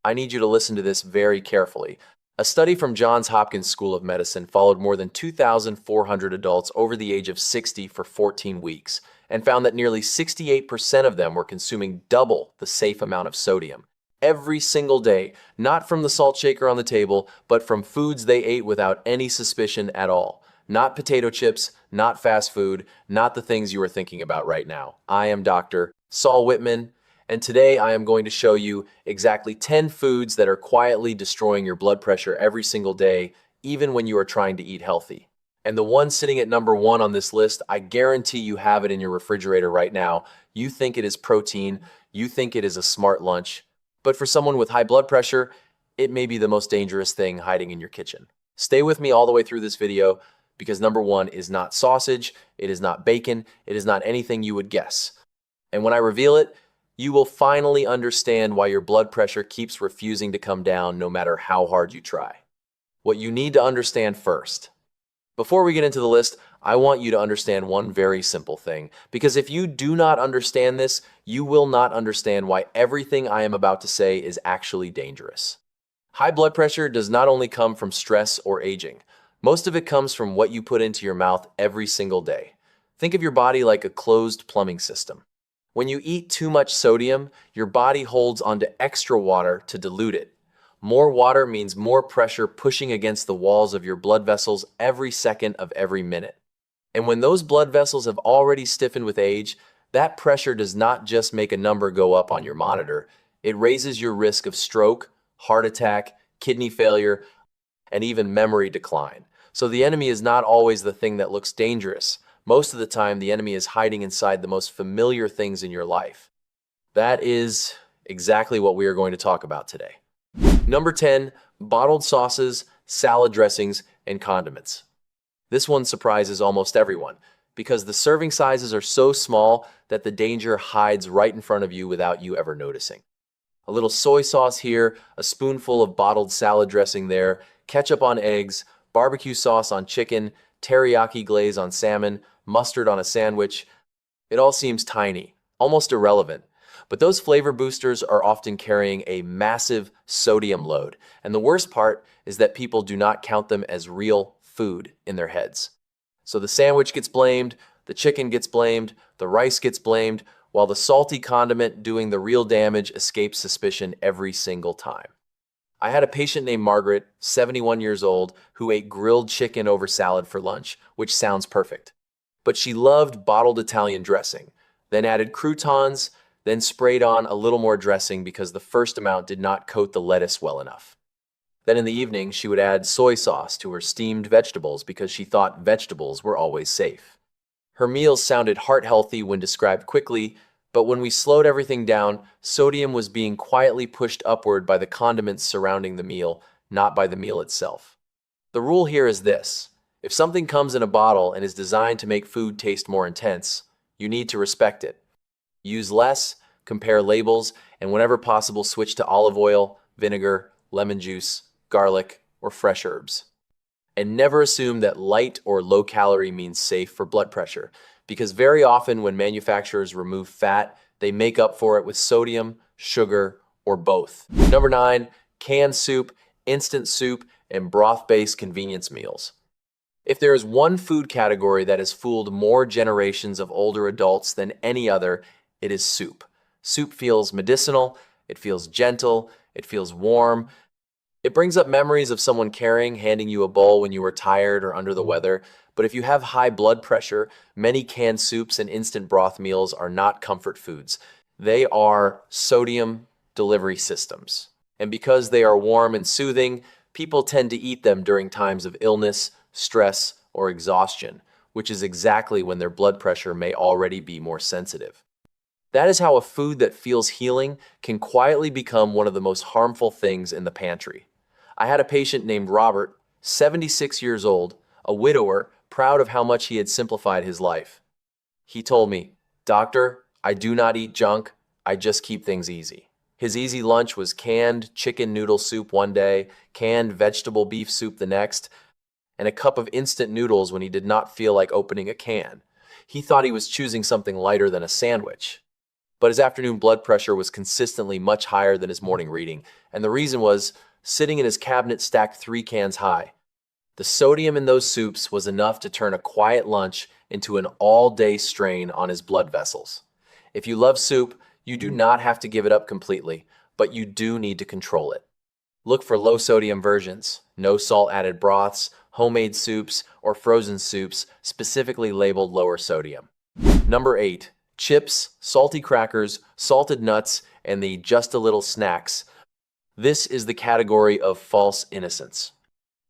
I need you to listen to this very carefully. A study from Johns Hopkins School of Medicine followed more than 2,400 adults over the age of 60 for 14 weeks and found that nearly 68% of them were consuming double the safe amount of sodium every single day, not from the salt shaker on the table, but from foods they ate without any suspicion at all. Not potato chips, not fast food, not the things you are thinking about right now. I am Dr. Saul Whitman, and today I am going to show you exactly 10 foods that are quietly destroying your blood pressure every single day, even when you are trying to eat healthy. And the one sitting at number one on this list, I guarantee you have it in your refrigerator right now. You think it is protein, you think it is a smart lunch, but for someone with high blood pressure, it may be the most dangerous thing hiding in your kitchen. Stay with me all the way through this video because number one is not sausage, it is not bacon, it is not anything you would guess. And when I reveal it, you will finally understand why your blood pressure keeps refusing to come down no matter how hard you try. What you need to understand first. Before we get into the list, I want you to understand one very simple thing, because if you do not understand this, you will not understand why everything I am about to say is actually dangerous. High blood pressure does not only come from stress or aging. Most of it comes from what you put into your mouth every single day. Think of your body like a closed plumbing system. When you eat too much sodium, your body holds onto extra water to dilute it. More water means more pressure pushing against the walls of your blood vessels every second of every minute. And when those blood vessels have already stiffened with age, that pressure does not just make a number go up on your monitor, it raises your risk of stroke, heart attack, kidney failure, and even memory decline. So the enemy is not always the thing that looks dangerous. Most of the time, the enemy is hiding inside the most familiar things in your life. That is exactly what we are going to talk about today. Number 10, bottled sauces, salad dressings, and condiments. This one surprises almost everyone because the serving sizes are so small that the danger hides right in front of you without you ever noticing. A little soy sauce here, a spoonful of bottled salad dressing there, ketchup on eggs, barbecue sauce on chicken, teriyaki glaze on salmon, mustard on a sandwich. It all seems tiny, almost irrelevant. But those flavor boosters are often carrying a massive sodium load. And the worst part is that people do not count them as real food in their heads. So the sandwich gets blamed, the chicken gets blamed, the rice gets blamed, while the salty condiment doing the real damage escapes suspicion every single time. I had a patient named Margaret, 71 years old, who ate grilled chicken over salad for lunch, which sounds perfect. But she loved bottled Italian dressing, then added croutons, then sprayed on a little more dressing because the first amount did not coat the lettuce well enough. Then in the evening, she would add soy sauce to her steamed vegetables because she thought vegetables were always safe. Her meals sounded heart-healthy when described quickly, but when we slowed everything down, sodium was being quietly pushed upward by the condiments surrounding the meal, not by the meal itself. The rule here is this: if something comes in a bottle and is designed to make food taste more intense, you need to respect it. Use less, compare labels, and whenever possible, switch to olive oil, vinegar, lemon juice, garlic, or fresh herbs. And never assume that light or low calorie means safe for blood pressure, because very often when manufacturers remove fat, they make up for it with sodium, sugar, or both. Number 9, canned soup, instant soup, and broth-based convenience meals. If there is one food category that has fooled more generations of older adults than any other, it is soup. Soup feels medicinal, it feels gentle, it feels warm. It brings up memories of someone caring, handing you a bowl when you were tired or under the weather. But if you have high blood pressure, many canned soups and instant broth meals are not comfort foods. They are sodium delivery systems. And because they are warm and soothing, people tend to eat them during times of illness, stress, or exhaustion, which is exactly when their blood pressure may already be more sensitive. That is how a food that feels healing can quietly become one of the most harmful things in the pantry. I had a patient named Robert, 76 years old, a widower, proud of how much he had simplified his life. He told me, "Doctor, I do not eat junk, I just keep things easy." His easy lunch was canned chicken noodle soup one day, canned vegetable beef soup the next, and a cup of instant noodles when he did not feel like opening a can. He thought he was choosing something lighter than a sandwich. but his afternoon blood pressure was consistently much higher than his morning reading, and the reason was sitting in his cabinet stacked 3 cans high. The sodium in those soups was enough to turn a quiet lunch into an all-day strain on his blood vessels. If you love soup, you do not have to give it up completely, but you do need to control it. Look for low-sodium versions, no salt-added broths, homemade soups, or frozen soups specifically labeled lower sodium. Number 8. Chips, salty crackers, salted nuts, and the just a little snacks. This is the category of false innocence.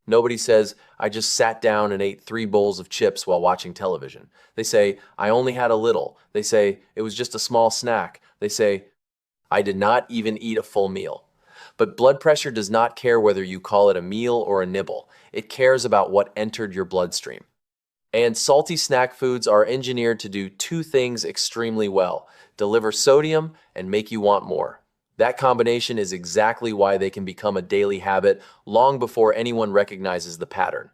Nobody says, I just sat down and ate 3 bowls of chips while watching television. They say, I only had a little. They say, it was just a small snack. They say, I did not even eat a full meal. But blood pressure does not care whether you call it a meal or a nibble. It cares about what entered your bloodstream. And salty snack foods are engineered to do 2 things extremely well: deliver sodium and make you want more. That combination is exactly why they can become a daily habit long before anyone recognizes the pattern.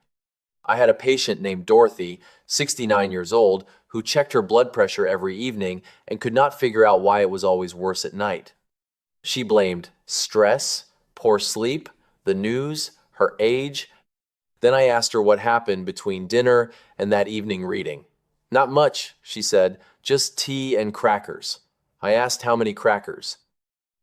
I had a patient named Dorothy, 69 years old, who checked her blood pressure every evening and could not figure out why it was always worse at night. She blamed stress, poor sleep, the news, her age. Then I asked her what happened between dinner and that evening reading. Not much, she said, just tea and crackers. I asked how many crackers.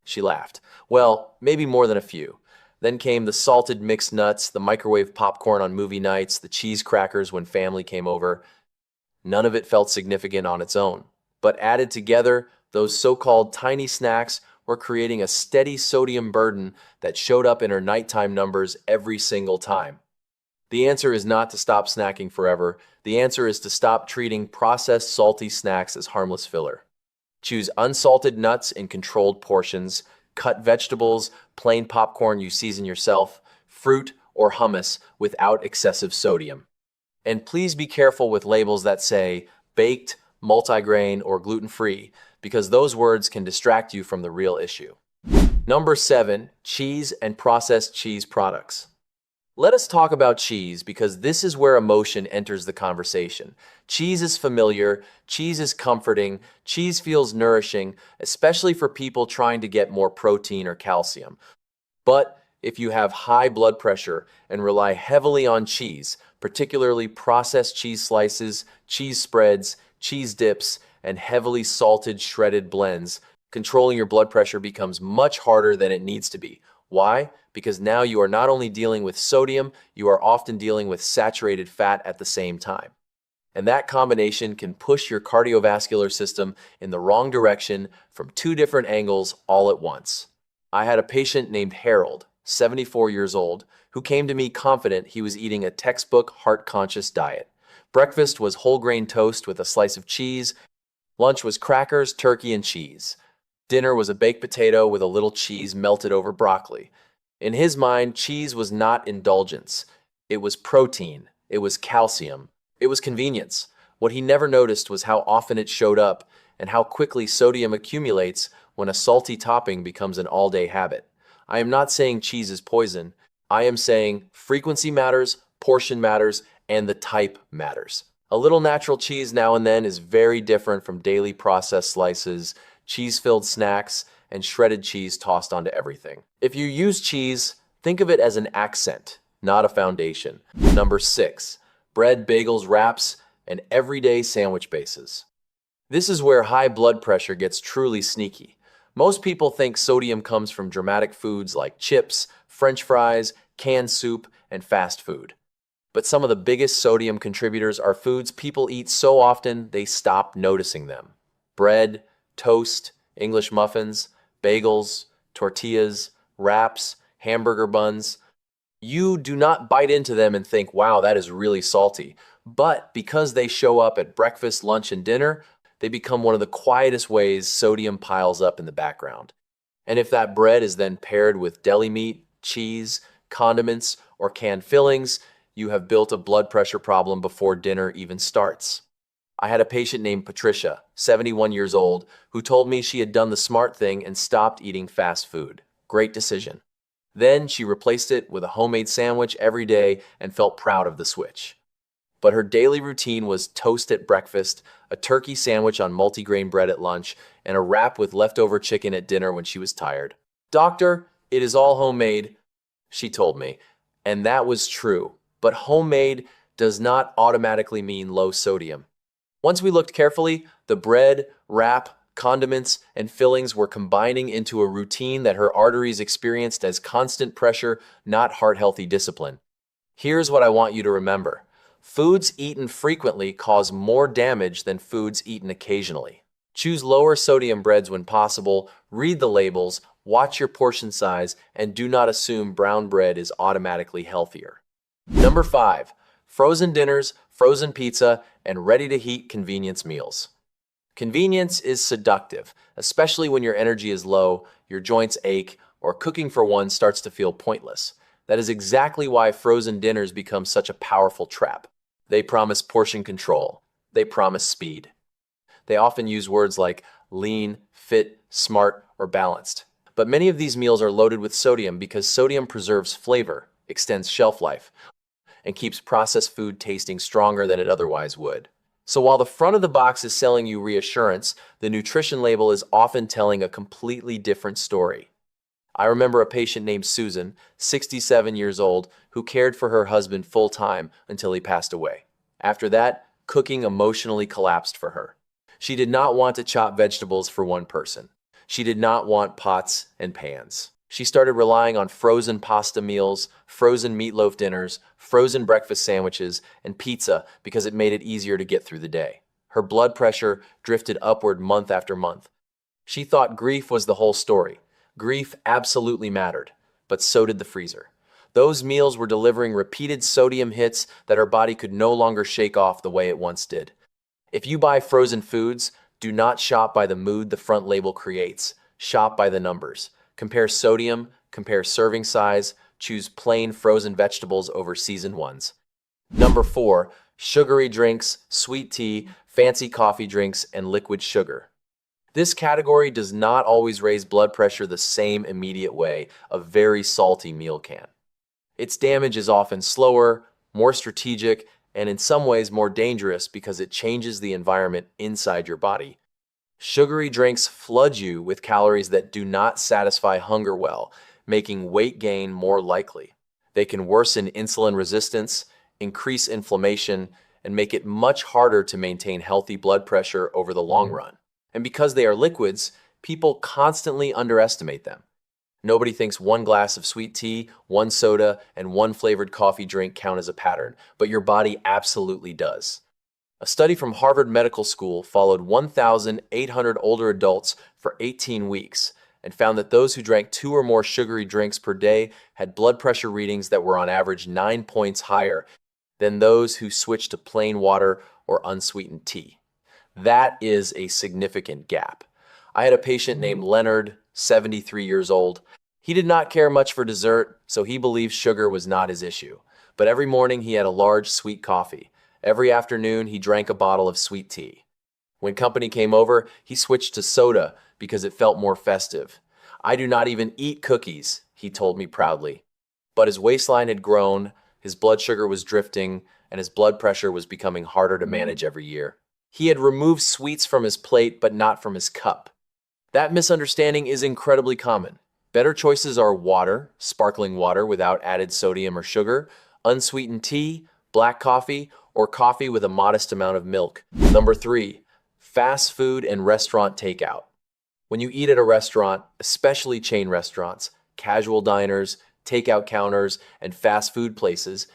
She laughed. Well, maybe more than a few. Then came the salted mixed nuts, the microwave popcorn on movie nights, the cheese crackers when family came over. None of it felt significant on its own. But added together, those so-called tiny snacks were creating a steady sodium burden that showed up in her nighttime numbers every single time. The answer is not to stop snacking forever. The answer is to stop treating processed salty snacks as harmless filler. Choose unsalted nuts in controlled portions, cut vegetables, plain popcorn you season yourself, fruit or hummus without excessive sodium. And please be careful with labels that say baked, multigrain, or gluten-free, because those words can distract you from the real issue. Number 7, cheese and processed cheese products. Let us talk about cheese because this is where emotion enters the conversation. Cheese is familiar, cheese is comforting, cheese feels nourishing, especially for people trying to get more protein or calcium. But if you have high blood pressure and rely heavily on cheese, particularly processed cheese slices, cheese spreads, cheese dips, and heavily salted shredded blends, controlling your blood pressure becomes much harder than it needs to be. Why? Because now you are not only dealing with sodium, you are often dealing with saturated fat at the same time. And that combination can push your cardiovascular system in the wrong direction from 2 different angles all at once. I had a patient named Harold, 74 years old, who came to me confident he was eating a textbook heart-conscious diet. Breakfast was whole grain toast with a slice of cheese. Lunch was crackers, turkey, and cheese. Dinner was a baked potato with a little cheese melted over broccoli. In his mind, cheese was not indulgence. It was protein. It was calcium. It was convenience. What he never noticed was how often it showed up and how quickly sodium accumulates when a salty topping becomes an all-day habit. I am not saying cheese is poison. I am saying frequency matters, portion matters, and the type matters. A little natural cheese now and then is very different from daily processed slices, cheese-filled snacks, and shredded cheese tossed onto everything. If you use cheese, think of it as an accent, not a foundation. Number 6, bread, bagels, wraps, and everyday sandwich bases. This is where high blood pressure gets truly sneaky. Most people think sodium comes from dramatic foods like chips, French fries, canned soup, and fast food. But some of the biggest sodium contributors are foods people eat so often they stop noticing them. Bread, toast, English muffins, bagels, tortillas, wraps, hamburger buns. You do not bite into them and think, wow, that is really salty. But because they show up at breakfast, lunch, and dinner, they become one of the quietest ways sodium piles up in the background. And if that bread is then paired with deli meat, cheese, condiments, or canned fillings, you have built a blood pressure problem before dinner even starts. I had a patient named Patricia, 71 years old, who told me she had done the smart thing and stopped eating fast food. Great decision. Then she replaced it with a homemade sandwich every day and felt proud of the switch. But her daily routine was toast at breakfast, a turkey sandwich on multigrain bread at lunch, and a wrap with leftover chicken at dinner when she was tired. "Doctor, it is all homemade," she told me. And that was true. But homemade does not automatically mean low sodium. Once we looked carefully, the bread, wrap, condiments, and fillings were combining into a routine that her arteries experienced as constant pressure, not heart-healthy discipline. Here's what I want you to remember. Foods eaten frequently cause more damage than foods eaten occasionally. Choose lower sodium breads when possible, read the labels, watch your portion size, and do not assume brown bread is automatically healthier. Number 5. Frozen dinners, frozen pizza, and ready-to-heat convenience meals. Convenience is seductive, especially when your energy is low, your joints ache, or cooking for one starts to feel pointless. That is exactly why frozen dinners become such a powerful trap. They promise portion control. They promise speed. They often use words like lean, fit, smart, or balanced. But many of these meals are loaded with sodium because sodium preserves flavor, extends shelf life, and keeps processed food tasting stronger than it otherwise would. So while the front of the box is selling you reassurance, the nutrition label is often telling a completely different story. I remember a patient named Susan, 67 years old, who cared for her husband full-time until he passed away. After that, cooking emotionally collapsed for her. She did not want to chop vegetables for one person. She did not want pots and pans. She started relying on frozen pasta meals, frozen meatloaf dinners, frozen breakfast sandwiches, and pizza because it made it easier to get through the day. Her blood pressure drifted upward month after month. She thought grief was the whole story. Grief absolutely mattered, but so did the freezer. Those meals were delivering repeated sodium hits that her body could no longer shake off the way it once did. If you buy frozen foods, do not shop by the mood the front label creates. Shop by the numbers. Compare sodium, compare serving size, choose plain frozen vegetables over seasoned ones. Number 4, sugary drinks, sweet tea, fancy coffee drinks, and liquid sugar. This category does not always raise blood pressure the same immediate way a very salty meal can. Its damage is often slower, more strategic, and in some ways more dangerous because it changes the environment inside your body. Sugary drinks flood you with calories that do not satisfy hunger well, making weight gain more likely. They can worsen insulin resistance, increase inflammation, and make it much harder to maintain healthy blood pressure over the long run. And because they are liquids, people constantly underestimate them. Nobody thinks one glass of sweet tea, one soda, and one flavored coffee drink count as a pattern, but your body absolutely does. A study from Harvard Medical School followed 1,800 older adults for 18 weeks and found that those who drank 2 or more sugary drinks per day had blood pressure readings that were on average 9 points higher than those who switched to plain water or unsweetened tea. That is a significant gap. I had a patient named Leonard, 73 years old. He did not care much for dessert, so he believed sugar was not his issue. But every morning he had a large sweet coffee. Every afternoon he drank a bottle of sweet tea. When company came over, he switched to soda because it felt more festive. "I do not even eat cookies," he told me proudly. But his waistline had grown, his blood sugar was drifting, and his blood pressure was becoming harder to manage every year. He had removed sweets from his plate, but not from his cup. That misunderstanding is incredibly common. Better choices are water, sparkling water without added sodium or sugar, unsweetened tea, black coffee, or coffee with a modest amount of milk. Number 3, fast food and restaurant takeout. When you eat at a restaurant, especially chain restaurants, casual diners, takeout counters, and fast food places,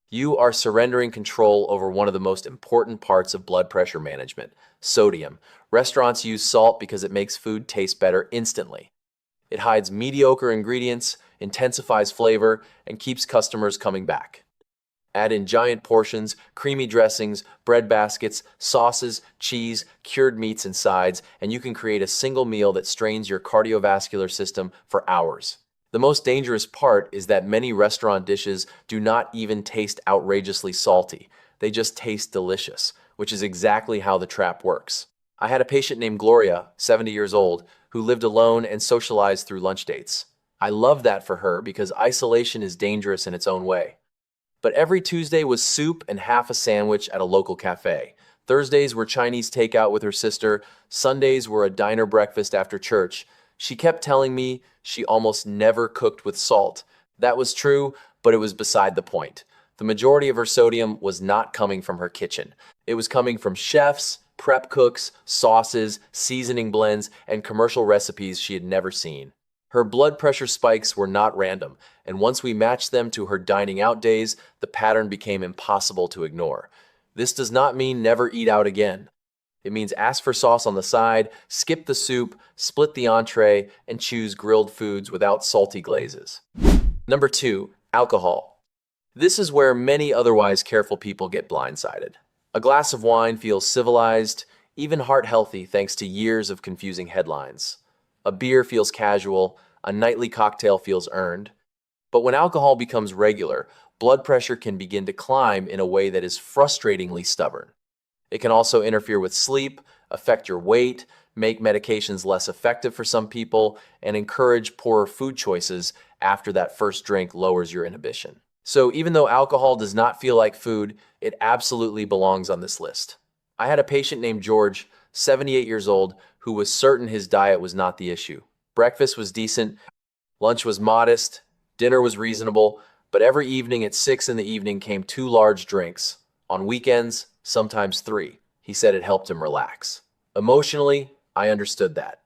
you are surrendering control over one of the most important parts of blood pressure management, sodium. Restaurants use salt because it makes food taste better instantly. It hides mediocre ingredients, intensifies flavor, and keeps customers coming back. Add in giant portions, creamy dressings, bread baskets, sauces, cheese, cured meats, and sides, and you can create a single meal that strains your cardiovascular system for hours. The most dangerous part is that many restaurant dishes do not even taste outrageously salty. They just taste delicious, which is exactly how the trap works. I had a patient named Gloria, 70 years old, who lived alone and socialized through lunch dates. I love that for her because isolation is dangerous in its own way. But every Tuesday was soup and half a sandwich at a local cafe. Thursdays were Chinese takeout with her sister. Sundays were a diner breakfast after church. She kept telling me she almost never cooked with salt. That was true, but it was beside the point. The majority of her sodium was not coming from her kitchen. It was coming from chefs, prep cooks, sauces, seasoning blends, and commercial recipes she had never seen. Her blood pressure spikes were not random, and once we matched them to her dining out days, the pattern became impossible to ignore. This does not mean never eat out again. It means ask for sauce on the side, skip the soup, split the entree, and choose grilled foods without salty glazes. Number 2, alcohol. This is where many otherwise careful people get blindsided. A glass of wine feels civilized, even heart-healthy thanks to years of confusing headlines. A beer feels casual, a nightly cocktail feels earned. But when alcohol becomes regular, blood pressure can begin to climb in a way that is frustratingly stubborn. It can also interfere with sleep, affect your weight, make medications less effective for some people, and encourage poorer food choices after that first drink lowers your inhibition. So even though alcohol does not feel like food, it absolutely belongs on this list. I had a patient named George, 78 years old, who was certain his diet was not the issue. Breakfast was decent, lunch was modest, dinner was reasonable, but every evening at 6 in the evening came 2 large drinks. On weekends, sometimes 3. He said it helped him relax. Emotionally, I understood that.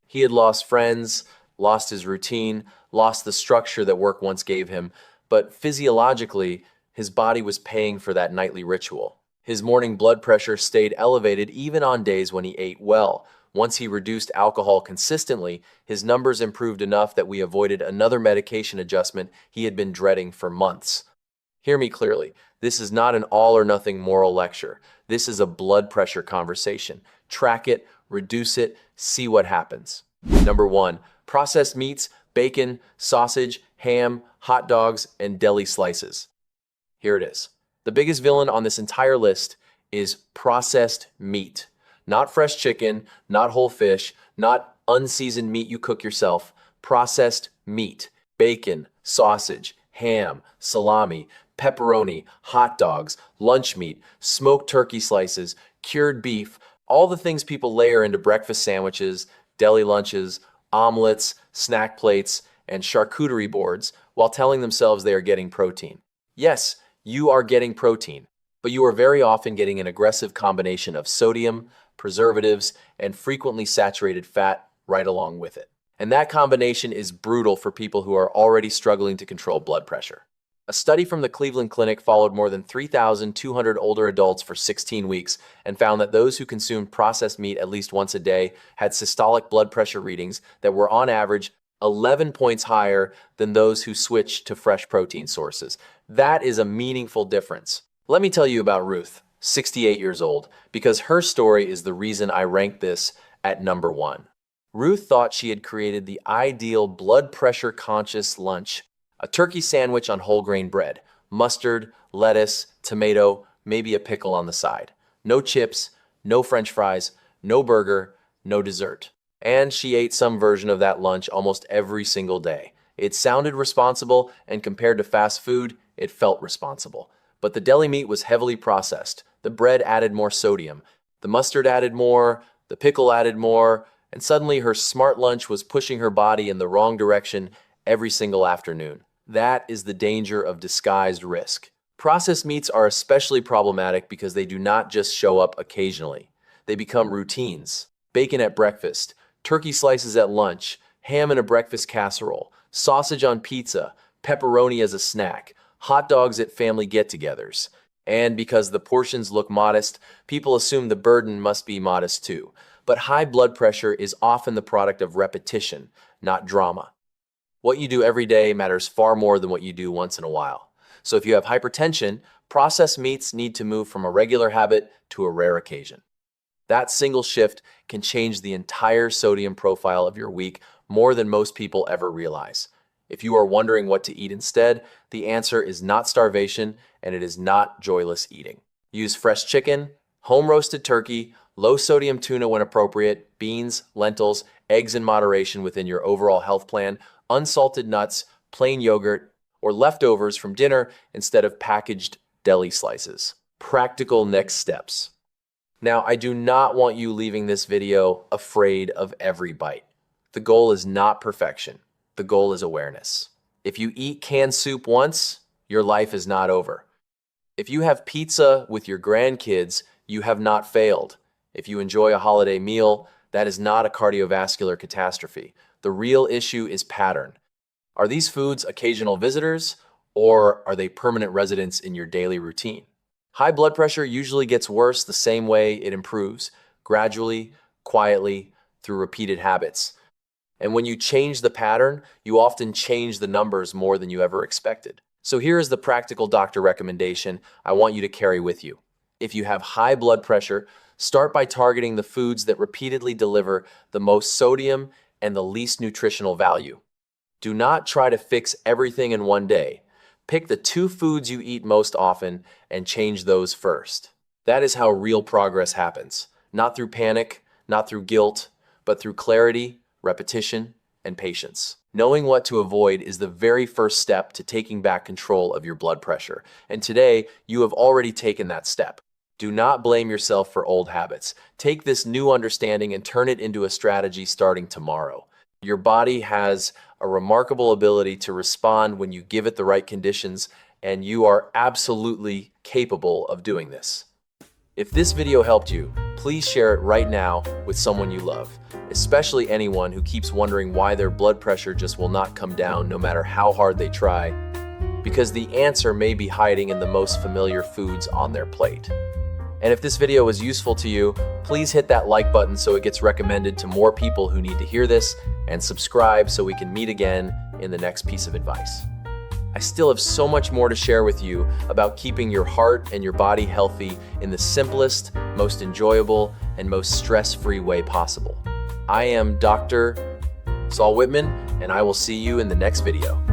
He had lost friends, lost his routine, lost the structure that work once gave him, but physiologically, his body was paying for that nightly ritual. His morning blood pressure stayed elevated even on days when he ate well. Once he reduced alcohol consistently, his numbers improved enough that we avoided another medication adjustment he had been dreading for months. Hear me clearly. This is not an all-or-nothing moral lecture. This is a blood pressure conversation. Track it, reduce it, see what happens. Number 1, processed meats, bacon, sausage, ham, hot dogs, and deli slices. Here it is. The biggest villain on this entire list is processed meat. Not fresh chicken, not whole fish, not unseasoned meat you cook yourself. Processed meat, bacon, sausage, ham, salami, pepperoni, hot dogs, lunch meat, smoked turkey slices, cured beef, all the things people layer into breakfast sandwiches, deli lunches, omelets, snack plates, and charcuterie boards while telling themselves they are getting protein. Yes, you are getting protein, but you are very often getting an aggressive combination of sodium, preservatives, and frequently saturated fat right along with it. And that combination is brutal for people who are already struggling to control blood pressure. A study from the Cleveland Clinic followed more than 3,200 older adults for 16 weeks and found that those who consumed processed meat at least once a day had systolic blood pressure readings that were on average 11 points higher than those who switched to fresh protein sources. That is a meaningful difference. Let me tell you about Ruth, 68 years old, because her story is the reason I ranked this at number 1. Ruth thought she had created the ideal blood pressure conscious lunch. A turkey sandwich on whole grain bread, mustard, lettuce, tomato, maybe a pickle on the side. No chips, no French fries, no burger, no dessert. And she ate some version of that lunch almost every single day. It sounded responsible, and compared to fast food, it felt responsible. But the deli meat was heavily processed. The bread added more sodium. The mustard added more, the pickle added more, and suddenly her smart lunch was pushing her body in the wrong direction every single afternoon. That is the danger of disguised risk. Processed meats are especially problematic because they do not just show up occasionally. They become routines. Bacon at breakfast, turkey slices at lunch, ham in a breakfast casserole, sausage on pizza, pepperoni as a snack, hot dogs at family get-togethers. And because the portions look modest, people assume the burden must be modest too. But high blood pressure is often the product of repetition, not drama. What you do every day matters far more than what you do once in a while. So if you have hypertension, processed meats need to move from a regular habit to a rare occasion. That single shift can change the entire sodium profile of your week more than most people ever realize. If you are wondering what to eat instead, the answer is not starvation and it is not joyless eating. Use fresh chicken, home-roasted turkey, low-sodium tuna when appropriate, beans, lentils, eggs in moderation within your overall health plan, unsalted nuts, plain yogurt, or leftovers from dinner instead of packaged deli slices. Practical next steps. Now, I do not want you leaving this video afraid of every bite. The goal is not perfection. The goal is awareness. If you eat canned soup once, your life is not over. If you have pizza with your grandkids, you have not failed. If you enjoy a holiday meal, that is not a cardiovascular catastrophe. The real issue is pattern. Are these foods occasional visitors, or are they permanent residents in your daily routine? High blood pressure usually gets worse the same way it improves, gradually, quietly, through repeated habits. And when you change the pattern, you often change the numbers more than you ever expected. So here is the practical doctor recommendation I want you to carry with you. If you have high blood pressure, start by targeting the foods that repeatedly deliver the most sodium and the least nutritional value. Do not try to fix everything in one day. Pick the 2 foods you eat most often and change those first. That is how real progress happens. Not through panic, not through guilt, but through clarity, repetition, and patience. Knowing what to avoid is the very first step to taking back control of your blood pressure. And today, you have already taken that step. Do not blame yourself for old habits. Take this new understanding and turn it into a strategy starting tomorrow. Your body has a remarkable ability to respond when you give it the right conditions, and you are absolutely capable of doing this. If this video helped you, please share it right now with someone you love, especially anyone who keeps wondering why their blood pressure just will not come down no matter how hard they try, because the answer may be hiding in the most familiar foods on their plate. And if this video was useful to you, please hit that like button so it gets recommended to more people who need to hear this, and subscribe so we can meet again in the next piece of advice. I still have so much more to share with you about keeping your heart and your body healthy in the simplest, most enjoyable, and most stress-free way possible. I am Dr. Saul Whitman, and I will see you in the next video.